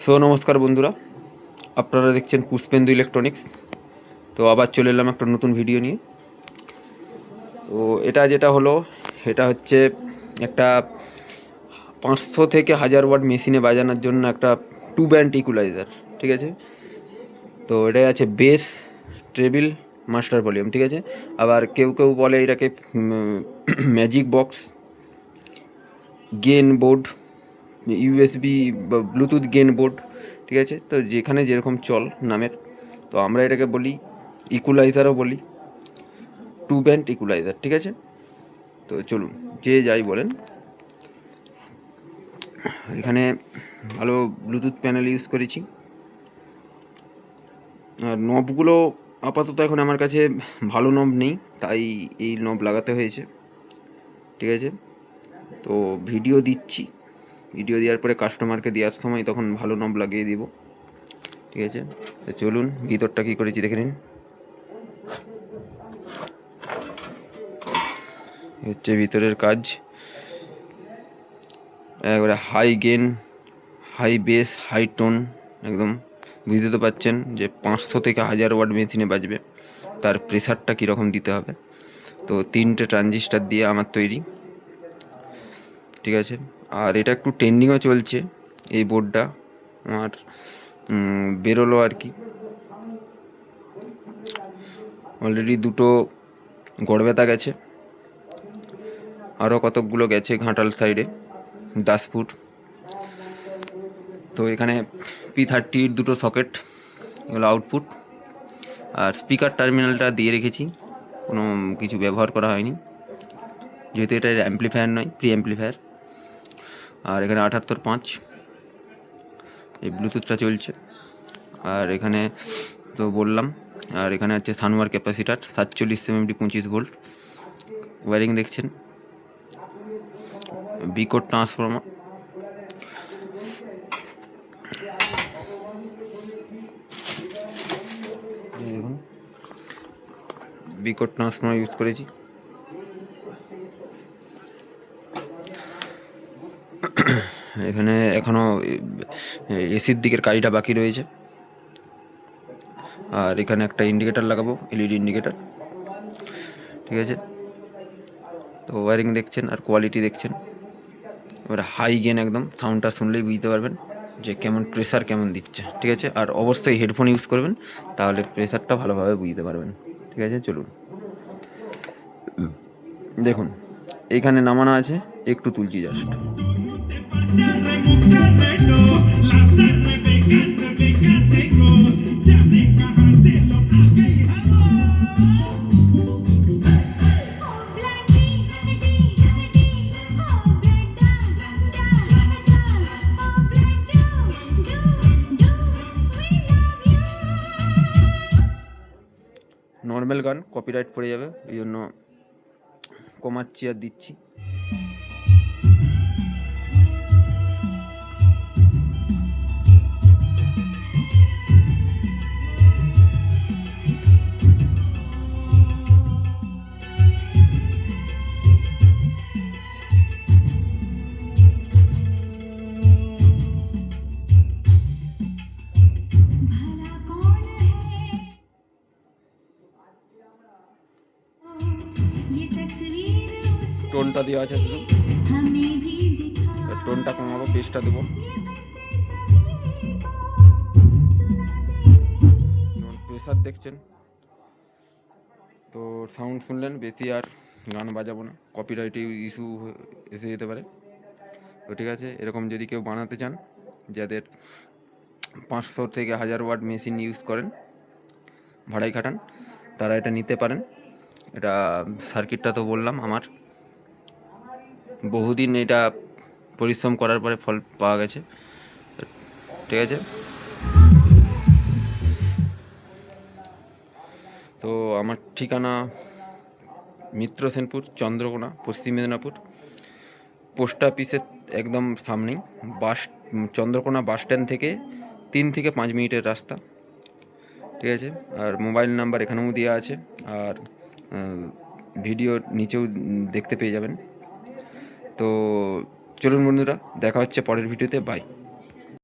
নমস্কার বন্ধুরা, আপনারা দেখছেন পুষ্পেন্দু ইলেকট্রনিক্স। তো আবার চলে এলাম একটা নতুন ভিডিও নিয়ে। তো যেটা হলো, এটা হচ্ছে একটা 500 থেকে 1000 ওয়াট মেশিনে বাজানোর জন্য একটা 2 ব্যান্ড ইকুলাইজার। ঠিক আছে, তো এটাই আছে বেস, ট্রেবিল, মাস্টার ভলিউম। ঠিক আছে, আবার কেউ কেউ বলে এটাকে magic box, gain board, USB বা ব্লুটুথ গেন বোর্ড। ঠিক আছে, তো যেখানে যেরকম চল নামের, তো আমরা এটাকে বলি ইকুলাইজারও বলি, 2 ব্যান্ড ইকুলাইজার। ঠিক আছে, তো চলুন, যে যাই বলেন, এখানে ভালো ব্লুটুথ প্যানেল ইউজ করেছি। আর নবগুলো আপাতত এখন আমার কাছে ভালো নব নেই, তাই এই নব লাগাতে হয়েছে। ঠিক আছে, তো ভিডিও দিচ্ছি, ভিডিও দেওয়ার পরে কাস্টমারকে দেওয়ার সময় তখন ভালো নব লাগিয়ে দিব। ঠিক আছে, তো চলুন ভিতরটা কী করেছি দেখে নিন। হচ্ছে ভিতরের কাজ, একবারে high gain, high bass, high tone, একদম বুঝতে তো পারছেন যে 500 থেকে 1000 ওয়াট মেশিনে বাজবে, তার প্রেসারটা কীরকম দিতে হবে। তো 3টে ট্রানজিস্টার দিয়ে আমার তৈরি। ঠিক আছে, আর এটা একটু ট্রেন্ডিংও চলছে, এই বোর্ডটা আমার বেরোলো আর কি। অলরেডি 2টো গড়বেতা গেছে, আরও কতকগুলো গেছে ঘাটাল সাইডে, দাসপুর। তো এখানে P30 2টো সকেট, এগুলো আউটপুট। আর স্পিকার টার্মিনালটা দিয়ে রেখেছি, কোনো কিছু ব্যবহার করা হয়নি, যেহেতু এটা অ্যাম্পলিফায়ার নয়, প্রি অ্যাম্পলিফায়ার। আর এখানে 78.5 এই ব্লুটুথটা চলছে। আর এখানে তো বললাম, আর এখানে হচ্ছে সানওয়ার ক্যাপাসিটার 47 mm 25 ভোল্ট। ওয়ারিং দেখছেন, বিকোড ট্রান্সফর্মার। দেখুন, বিকোড ট্রান্সফর্মার ইউজ করেছি। এখানে এখনও এসির দিকের কাজটা বাকি রয়েছে। আর এখানে একটা ইন্ডিকেটার লাগাবো, এলইডি ইন্ডিকেটার। ঠিক আছে, তো ওয়ারিং দেখছেন আর কোয়ালিটি দেখছেন। এবার হাই গেন, একদম সাউন্ডটা শুনলেই বুঝতে পারবেন যে কেমন প্রেসার কেমন দিচ্ছে। ঠিক আছে, আর অবশ্যই হেডফোন ইউজ করবেন, তাহলে প্রেসারটা ভালোভাবে বুঝতে পারবেন। ঠিক আছে, চলুন দেখুন, এইখানে নামানো আছে, একটু তুলছি জাস্ট। নর্মাল গান কপিরাইট পড়ে যাবে, এই জন্য কমাচ্ছি আর দিচ্ছি। টোনটা দেওয়া আছে, শুধু টোনটা কমাবো, বেসটা দেবো। প্রেসার দেখছেন, তো সাউন্ড শুনলেন, বেশি আর গান বাজাবো না, কপিরাইট ইস্যু এসে যেতে পারে। তো ঠিক আছে, এরকম যদি কেউ বানাতে চান, যাদের 500 থেকে 1000 ওয়াট মেশিন ইউজ করেন, ভাড়াই খাটান, তারা এটা নিতে পারেন। এটা সার্কিটটা তো বললাম, আমার বহুদিন এটা পরিশ্রম করার পরে ফল পাওয়া গেছে। ঠিক আছে, তো আমার ঠিকানা মিত্র সেনপুর, চন্দ্রকোনা, পশ্চিম মেদিনীপুর। পোস্ট অফিসের একদম সামনেই, চন্দ্রকোনা বাস স্ট্যান্ড থেকে 3 থেকে 5 মিনিটের রাস্তা। ঠিক আছে, আর মোবাইল নাম্বার এখানেও দেওয়া আছে, আর ভিডিও নিচেও দেখতে পেয়ে যাবেন। তো চলুন বন্ধুরা, দেখা হচ্ছে পরের ভিডিওতে, বাই।